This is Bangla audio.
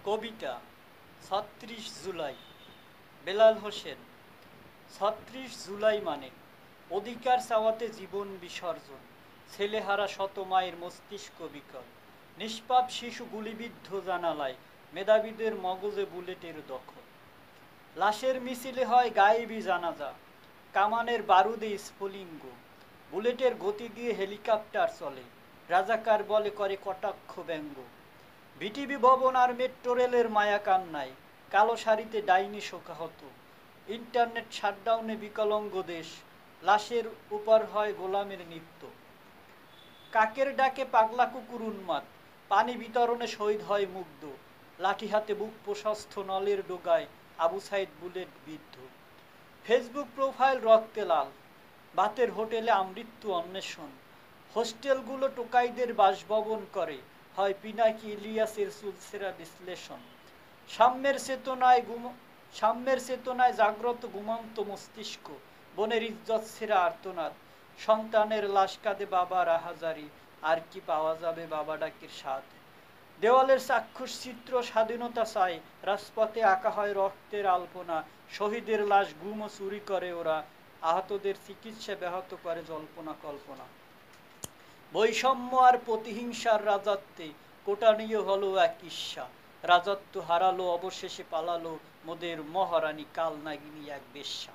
কবিতা ৩৬ জুলাই বেলাল হোসেন। ৩৬ জুলাই মানে অধিকার চাওয়াতে জীবন বিসর্জন, ছেলেহারা শত মায়ের মস্তিষ্ক বিকল, নিষ্পাপ শিশু গুলিবিদ্ধ জানালায়, মেধাবীদের মগজে বুলেটের দখল। লাশের মিছিলে হয় গায়েবী জানাজা, কামানের বারুদে স্ফুলিঙ্গ, বুলেটের গতি দিয়ে হেলিকপ্টার চলে, রাজাকার বলে করে কটাক্ষ ব্যঙ্গ। বিটিভি ভবন আর মেট্রো রেলের মায়া কান্নায়, কালো শাড়িতে ডাইনি শোকাহত, ইন্টারনেট শাটডাউনে বিকলাঙ্গ দেশ, লাশের উপর হয় গোলামের নৃত্য। কাকের ডাকে পাগলা কুকুর উন্মাদ, পানি বিতরণে শহীদ হয় মুগ্ধ, লাঠি হাতে বুক প্রশস্ত নলের ডোগায় আবু সাইদ বুলেট বিদ্ধ। ফেসবুক প্রোফাইল রক্তে লাল, ভাতের হোটেলে আমৃত্যু অন্বেষণ, হোস্টেলগুলো টোকাইদের বাসভবন করে, হয় পিনাকি ইলিয়াসের চুলসেরা বিশ্লেষণ। সাম্যের চেতনায় জাগ্রত ঘুমন্ত মস্তিষ্ক, বনের ইজ্জত ছেঁড়া আর্তনাদ, সন্তানের লাশ কাঁদে বাবার আহাজারি, আর কি পাওয়া যাবে বাবা ডাকের স্বাদ। দেওয়ালের চাক্ষুষ চিত্র স্বাধীনতা চায়, রাজপথে আঁকা হয় রক্তের আলপনা, শহীদের লাশ গুম ও চুরি করে ওরা, আহতদের চিকিৎসা ব্যাহত করে জল্পনা কল্পনা। বৈষম্য আর প্রতিহিংসার রাজত্বে কোটানীয় হলো এক ঈর্ষা, রাজত্ব হারালো অবশেষে পালালো মোদের মহারানী কালনাগিনী এক বেশ্যা।